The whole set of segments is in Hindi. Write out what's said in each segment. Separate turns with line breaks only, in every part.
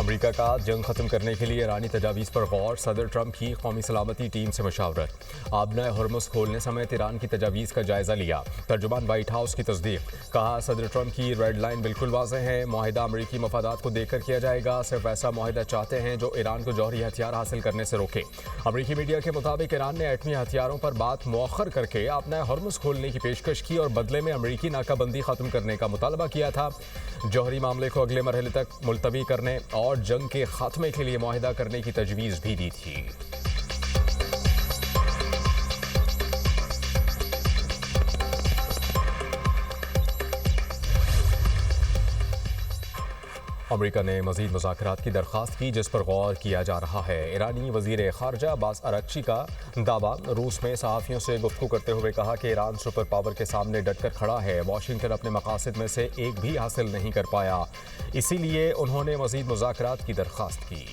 अमरीका का जंग खत्म करने के लिए ईरानी तजावीज़ पर गौर। सदर ट्रंप की कौमी सलामती टीम से मशावरत। आबना हॉर्मुज़ खोलने समेत ईरान की तजावीज़ का जायजा लिया। तर्जुमान व्हाइट हाउस की तस्दीक। कहा, सदर ट्रंप की रेड लाइन बिल्कुल वाज़ेह है। मुआहिदा अमरीकी मफादात को देखकर किया जाएगा। सिर्फ ऐसा मुआहिदा चाहते हैं जो ईरान को जौहरी हथियार हासिल करने से रोके। अमरीकी मीडिया के मुताबिक ईरान ने एटमी हथियारों पर बात मौखर करके आबना हॉर्मुज़ खोलने की पेशकश की और बदले में अमरीकी नाकाबंदी खत्म करने का मुतालबा किया था। जौहरी मामले को अगले मरहले तक मुलतवी करने और जंग के खात्मे के लिए मुआहिदा करने की तजवीज़ भी दी थी। अमरीका ने मज़ीद मुज़ाकरात की दरख्वास्त की, जिस पर गौर किया जा रहा है। ईरानी वज़ीर ख़ारजा अब्बास अराग़ची का दावा। रूस में सहाफ़ियों से गुफ्तगू करते हुए कहा कि ईरान सुपर पावर के सामने डटकर खड़ा है। वाशिंगटन अपने मकासद में से एक भी हासिल नहीं कर पाया, इसीलिए उन्होंने मज़ीद मुज़ाकरात की दरख्वास्त की।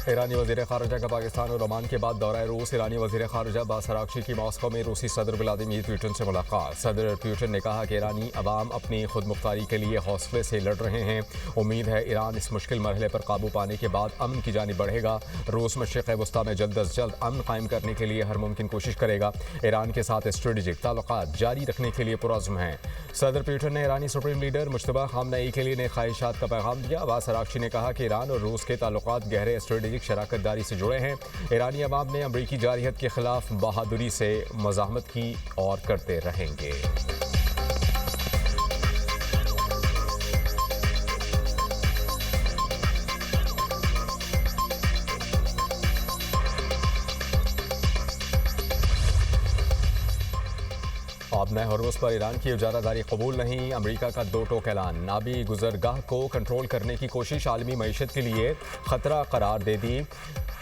ईरानी वज़ीर ख़ारजा का पाकिस्तान और ओमान के बाद दौरा रूस। ईरानी वज़ीर ख़ारजा अब्बास अराग़ची की मॉस्को में रूसी सदर व्लादिमीर पुतिन से मुलाकात। सदर पुतिन ने कहा कि ईरानी अवाम अपनी खुद मुख्तारी के लिए हौसले से लड़ रहे हैं। उम्मीद है ईरान इस मुश्किल मरहले पर काबू पाने के बाद अमन की जानिब बढ़ेगा। रूस मशरिक़ वस्ता में जल्द अज जल्द अमन कायम करने के लिए हर मुमकिन कोशिश करेगा। ईरान के साथ स्ट्रेटेजिक ताल्लुकात जारी रखने के लिए पुरअज़्म हैं। सदर पुतिन ने ईरानी सुप्रीम लीडर मुज्तबा ख़ामनेई के लिए नई ख्वाहिशात का पैगाम दिया। अब्बास अराग़ची ने कहा कि ईरान और रूस के ताल्लुकात गहरे स्ट्रेटेजिक शराकत दारी से जुड़े हैं। ईरानी अवाम ने अमरीकी जारहियत के खिलाफ बहादुरी से मज़ाहमत की और करते रहेंगे। आबना हॉर्मुज़ पर ईरान की इजारादारी कबूल नहीं। अमरीका का दो टोक ऐलान। नाबी गुजरगाह को कंट्रोल करने की कोशिश आलमी मईशत के लिए खतरा करार दे दी।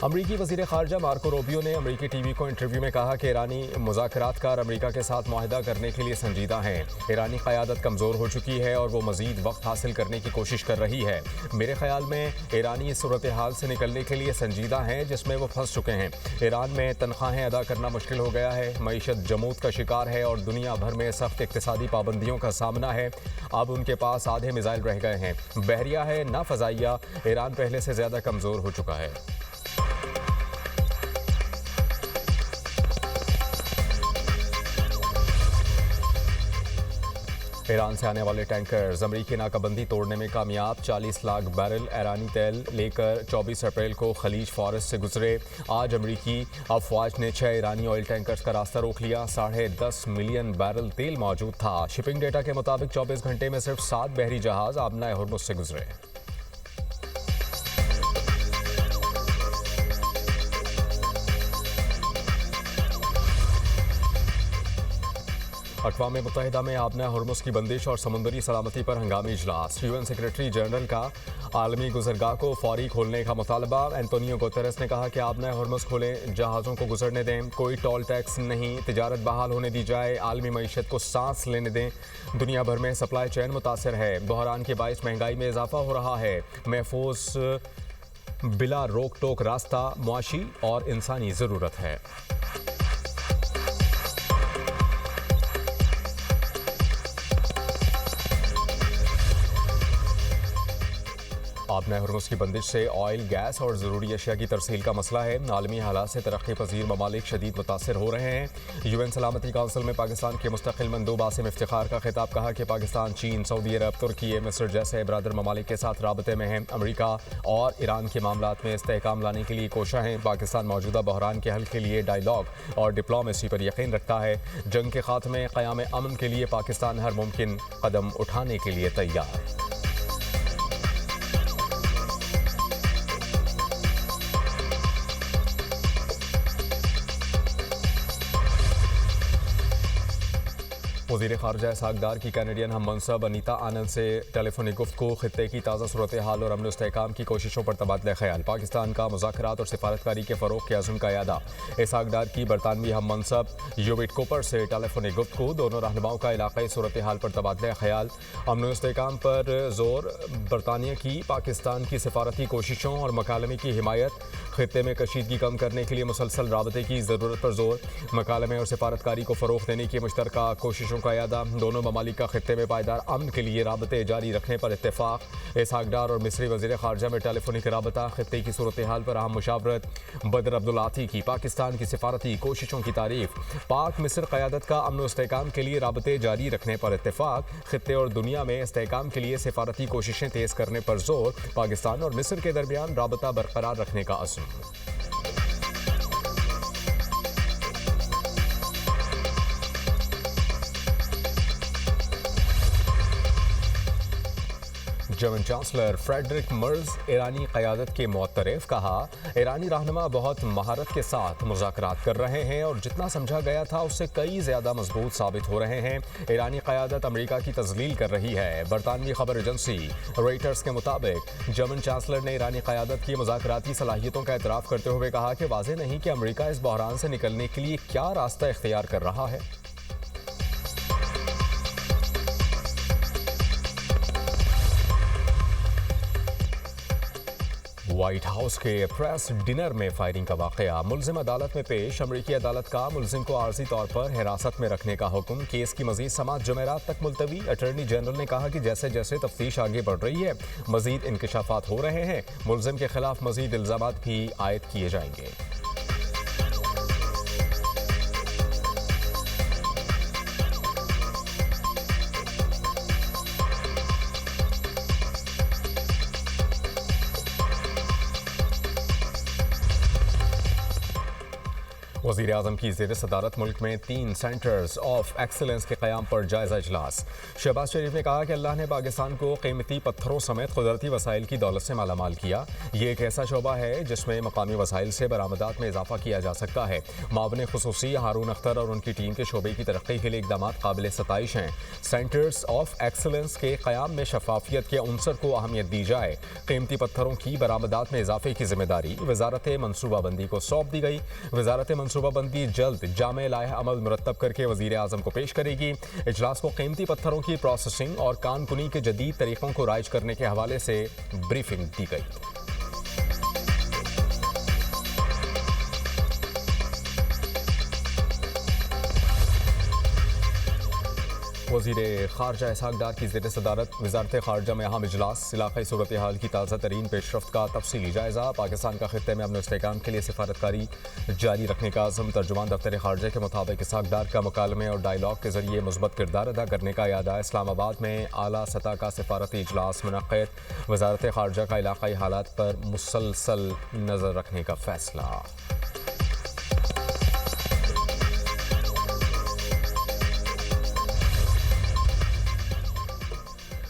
अमरीकी वज़ीर ख़ारजा मार्को रूबियो ने अमरीकी टीवी को इंटरव्यू में कहा कि ईरानी मुज़ाकरातकार अमरीका के साथ मुआहिदा करने के लिए संजीदा हैं। ईरानी क़यादत कमज़ोर हो चुकी है और वो मज़ीद वक्त हासिल करने की कोशिश कर रही है। मेरे ख़याल में ईरानी इस सूरत हाल से निकलने के लिए संजीदा हैं जिसमें वो फंस चुके हैं। ईरान में तनख्वाहें अदा करना मुश्किल हो गया है। मईशत जमूत का शिकार है और दुनिया भर में सख्त इक़्तिसादी पाबंदियों का सामना है। अब उनके पास आधे मिसाइल रह गए हैं। बहरिया है ना फ़ज़ाइया। ईरान पहले से ज़्यादा कमज़ोर हो चुका है। ईरान से आने वाले टैंकर्स अमरीकी नाकाबंदी तोड़ने में कामयाब। 40 लाख बैरल ईरानी तेल लेकर 24 अप्रैल को खलीज फारस से गुजरे। आज अमरीकी अफवाज ने 6 ईरानी ऑयल टैंकर्स का रास्ता रोक लिया। 10.5 मिलियन बैरल तेल मौजूद था। शिपिंग डेटा के मुताबिक 24 घंटे में सिर्फ 7 बहरी जहाज आबना हॉर्मुज़ से गुजरे। अक़वाम मुत्तहिदा में आबना हॉर्मुज़ की बंदिश और समुंदरी सलामती पर हंगामी इजलास। यूएन सेक्रेटरी जनरल का आलमी गुजरगाह को फौरी खोलने का मुतालबा। एंटोनियो गुतेरेस ने कहा कि आबना हॉर्मुज़ खोलें, जहाज़ों को गुजरने दें, कोई टोल टैक्स नहीं, तिजारत बहाल होने दी जाए, आलमी मईशत को सांस लेने दें। दुनिया भर में सप्लाई चेन मुतासर है। बहरान के बाइस महंगाई में इजाफा हो रहा है। महफूज बिला रोक टोक रास्ता मुआशी और इंसानी ज़रूरत है। आबना हॉर्मुज़ की बंदिश से ऑयल, गैस और ज़रूरी अशिया की तरसील का मसला है। आलमी हालात से तरक्की पजीर ममालिक शदीद मुतासर हो रहे हैं। यूएन सलामती काउंसिल में पाकिस्तान के मुस्तकिल मंदूब आसिम इफ्तिखार का खिताब। कहा कि पाकिस्तान चीन, सऊदी अरब, तुर्की, मिस्र जैसे बरादर ममालिक के साथ राबते में है। अमरीका और ईरान के मामलात में इस्तेहकाम लाने के लिए कोशा हैं। पाकिस्तान मौजूदा बहरान के हल के लिए डायलॉग और डिप्लोमेसी पर यकीन रखता है। जंग के खात्मे, क़याम अमन के लिए पाकिस्तान हर मुमकिन कदम उठाने के लिए तैयार। वज़ीर ख़ारजा इसहाक़ की कैनेडियन हम मनसब अनीता आनंद से टेलीफोनिक गुफ्तगू। खित्ते की ताज़ा सूरत हाल और अमन इस्तेहकाम की कोशिशों पर तबादला ख्याल। पाकिस्तान का मुज़ाकरात और सिफारतकारी के फ़रोग़ के अज़्म का यादा। इसहाक़ की बरतानवी हम मनसब यूविट कोपर से टेलीफोनिक गुफ्तगू। दोनों रहनुमाओं का इलाक़ाई सूरत हाल पर तबादला ख्याल। अमन इस्तेहकाम पर जोर। बरतानिया की पाकिस्तान की सिफारती कोशिशों और मकालमे की हिमायत। खित्ते में कशीदगी कम करने के लिए मुसलसल राबते की ज़रूरत पर जोर। मकालमे और सिफारतकारी को फ़रोग़ देने की मुश्तरका कोशिशों का यादा। दोनों ममालिक का खित्ते में पायदार अमन के लिए राबते जारी रखने पर इत्तेफाक। इसहाक डार और मिस्री वज़ीर ख़ारजा में टेलीफोनिक राबता। खित्ते की सूरत हाल पर अहम मुशावरत। बदर अब्दुल्लाती की पाकिस्तान की सिफारती कोशिशों की तारीफ। पाक मिस्र क़यादत का अमन व इस्तेहकाम के लिए राबते जारी रखने पर इत्तेफाक। खित्ते और दुनिया में इस्तेहकाम के लिए सिफारती कोशिशें तेज़ करने पर जोर। पाकिस्तान और मिस्र के दरमियान राबता बरकरार रखने का अज़्म। जर्मन चांसलर फ्रेडरिक मर्ज ईरानी क़यादत के मुअत्तरफ़। कहा, ईरानी रहनुमा बहुत महारत के साथ मुज़ाकरात कर रहे हैं और जितना समझा गया था उससे कई ज़्यादा मजबूत साबित हो रहे हैं। ईरानी क़यादत अमरीका की तज़लील कर रही है। बरतानवी खबर एजेंसी रॉयटर्स के मुताबिक जर्मन चांसलर ने ईरानी क़यादत की मुज़ाकराती सलाहियतों का एतराफ़ करते हुए कहा कि वाज़ेह नहीं कि अमरीका इस बहरान से निकलने के लिए क्या रास्ता इख्तियार कर रहा है। व्हाइट हाउस के प्रेस डिनर में फायरिंग का वाकया। मुल्जिम अदालत में पेश। अमरीकी अदालत का मुल्जिम को आर्जी तौर पर हिरासत में रखने का हुक्म। केस की मजीद समाअत जुमेरात तक मुलतवी। अटॉर्नी जनरल ने कहा कि जैसे जैसे तफ्तीश आगे बढ़ रही है मजीद इंकशाफात हो रहे हैं। मुल्जिम के खिलाफ मजीद इल्जामात भी आयद किए जाएंगे। वज़ीर आज़म की ज़ेर सदारत मुल्क में 3 सेंटर्स ऑफ एक्सीलेंस के क़याम पर जायज़ा इजलास। शहबाज शरीफ ने कहा कि अल्लाह ने पाकिस्तान को कीमती पत्थरों समेत कुदरती वसाइल की दौलत से मालामाल किया। ये एक ऐसा शोबा है जिसमें मकामी वसाइल से बरामदात में इजाफा किया जा सकता है। मावने खुसूसी हारून अख्तर और उनकी टीम के शोबे की तरक्की के लिए इक़दाम काबिल सताइश हैं। सेंटर्स ऑफ एक्सीलेंस के क़याम में शफाफियत के उनसर को अहमियत दी जाए। कीमती पत्थरों की बरामदात में इजाफे की जिम्मेदारी वजारत मनसूबाबंदी को सौंप दी गई। वजारत मनसूबाबंदी जल्द जामे लायह अमल मुरतब करके वज़ीर आज़म को पेश करेगी। इजलास को कीमती पत्थरों की प्रोसेसिंग और कानकुनी के जदीद तरीक़ों को राइज करने के हवाले से ब्रीफिंग दी गई। वज़ीर ख़ारजा इसहाक डार की ज़ेर सदारत वज़ारत ख़ारजा में अहम इजलास। इलाक़ाई सूरत हाल की ताज़ा तरीन पेशरफ्त का तफसीली जायज़ा। पाकिस्तान का खित्ते में अमन इस्तेहकाम के लिए सिफारतकारी जारी रखने का आज़म। तर्जुमान दफ्तर ख़ारजा के मुताबिक इसहाक डार का मुकालमे और डायलॉग के ज़रिए मुस्बत किरदार अदा करने का यादा। इस्लामाबाद में आला सतह का सिफारती इजलास मुनक़्क़िद। वज़ारत ख़ारजा का इलाक़ाई हालात पर मुसलसल नज़र रखने का फ़ैसला।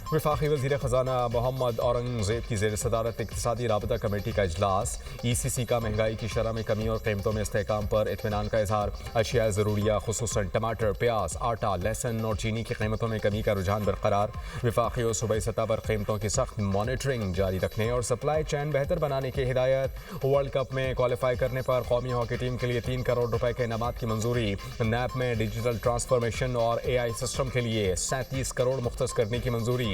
वफाकी वज़ीर ख़जाना मोहम्मद औरंगज़ेब की ज़ेर सदारत इक़्तिसादी राबता कमेटी का इजलास। ECC का महंगाई की शरह में कमी और कीमतों में इस्तेहकाम पर इत्मीनान का इज़हार। अशिया ज़रूरिया खुसूसन टमाटर, प्याज, आटा, लहसुन और चीनी की कीमतों में कमी का रुझान बरकरार। वफाकी और सूबाई सतह पर कीमतों की सख्त मॉनिटरिंग जारी रखने और सप्लाई चैन बेहतर बनाने की हिदायत। वर्ल्ड कप में क्वालिफाई करने पर कौमी हॉकी टीम के लिए 3 करोड़ रुपए के इनामात की मंजूरी। नैप में डिजिटल ट्रांसफॉर्मेशन और AI सिस्टम के लिए 37 करोड़ मुख्तस करने की मंजूरी।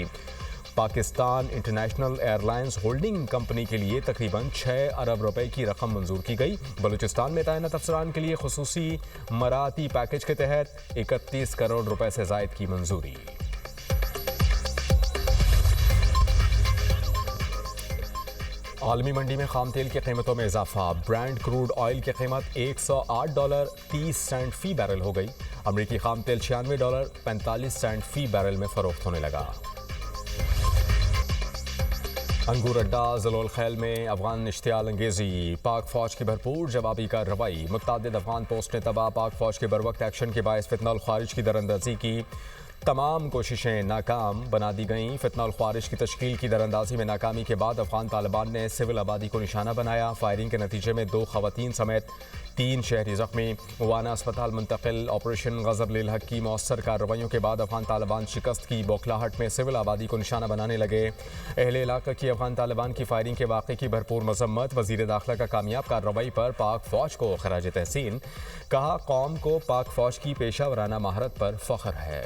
Pakistan international airlines holding company के लिए तकरीबन 6 अरब रुपए की रकम मंजूर की गई। बलूचिस्तान में तैनात अफसरान के लिए खुसूसी मराती पैकेज के तहत 31 करोड़ रुपए से ज़ायद की मंजूरी। आलमी मंडी में खाम तेल की कीमतों में इजाफा। ब्रांड क्रूड ऑयल की कीमत $108.30 फ़ी बैरल हो गई। अमरीकी खाम तेल $96.45 फ़ी बैरल में फ़रोख्त होने लगा। अंगूर अड्डा ज़लोल खैल में अफगान इश्तियाल अंगेज़ी। पाक फ़ौज की भरपूर जवाबी कार्रवाई। मुतअद्दिद अफगान पोस्ट ने तबाह। पाक फ़ौज के बरवक्त एक्शन के बायस फितनल ख़ारिज की दरअंदाज़ी की तमाम कोशिशें नाकाम बना दी गईं। फितनल ख़ारिज की तश्कील की दरअंदाज़ी में नाकामी के बाद अफगान तालिबान ने सिविल आबादी को निशाना बनाया। फायरिंग के नतीजे में 2 ख़वातीन समेत 3 शहरी ज़ख्मी। वाना अस्पताल मुंतकिल। ऑपरेशन ग़ज़ब लिल हक़ की मौसर कार्रवाइयों के बाद अफगान तालिबान शिकस्त की बौखलाहट में सिविल आबादी को निशाना बनाने लगे। अहले इलाक़ा की अफगान तालिबान की फायरिंग के वाक़े की भरपूर मज़म्मत। वज़ीर दाखिला का कामयाब कार्रवाई पर पाक फ़ौज को ख़राज तहसीन। कहा, कौम को पाक फ़ौज की पेशा वराना महारत पर फ़ख्र है।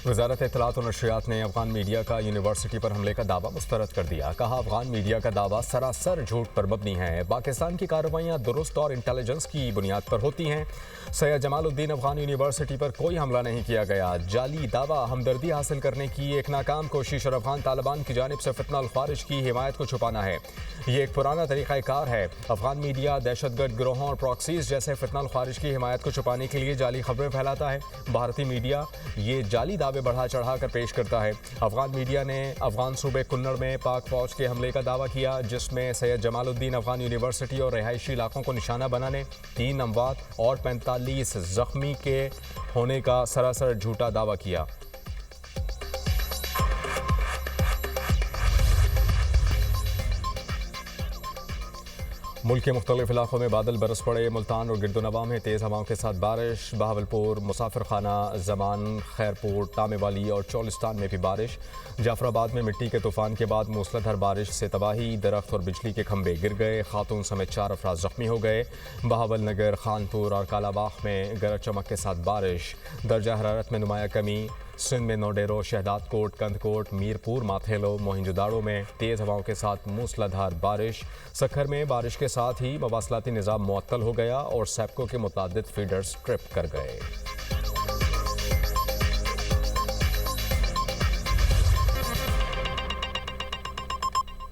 वजारत इत्तलात और नशरियात ने अफगान मीडिया का यूनिवर्सिटी पर हमले का दावा मुस्तरद कर दिया। कहा, अफगान मीडिया का दावा सरासर झूठ पर मबनी है। पाकिस्तान की कार्रवाइयाँ दुरुस्त और इंटेलिजेंस की बुनियाद पर होती हैं। सैयद जमालुद्दीन अफगान यूनिवर्सिटी पर कोई हमला नहीं किया गया। जाली दावा हमदर्दी हासिल करने की एक नाकाम कोशिश और अफगान तालिबान की जानिब से फितना ख्वारिज की हिमायत को छुपाना है। ये एक पुराना तरीक़ाकार है। अफगान मीडिया दहशतगर्द गिरोहों और प्रॉक्सीज जैसे फितना ख्वारिज की हिमायत को छुपाने के लिए जाली खबरें फैलाता है। भारतीय मीडिया ये जाली दावे बढ़ा चढ़ा कर पेश करता है। अफगान मीडिया ने अफगान सूबे कुन्नड़ में पाक फौज के हमले का दावा किया, जिसमें सैयद जमालुद्दीन अफगान यूनिवर्सिटी और रिहायशी इलाकों को निशाना बनाने 3 अमवात और 45 जख्मी के होने का सरासर झूठा दावा किया। मुल्क के मुख्तलिफ इलाकों में बादल बरस पड़े। मुल्तान और गिरदोनवा में तेज़ हवाओं के साथ बारिश। बहावलपुर, मुसाफिर खाना, जमान, खैरपुर, टामेवाली और चौलिस्तान में भी बारिश। जाफराबाद में मिट्टी के तूफान के बाद मूसलाधार बारिश से तबाही। दरख्त और बिजली के खंभे गिर गए। खातून समेत 4 अफराद जख्मी हो गए। बहावल नगर, खानपुर और कालाबाग में गरज चमक के साथ बारिश। दर्जा हरारत में नुमाया कमी। सिंध में नोडेरो, शहदादकोट, कंदकोट, मीरपुर, माथेलो, मोहिंजोदाड़ो में तेज़ हवाओं के साथ मूसलाधार बारिश। सखर में बारिश के साथ ही मवासलाती निज़ाम मुअत्तल हो गया और सैपको के मुतादिद फीडर्स ट्रिप कर गए।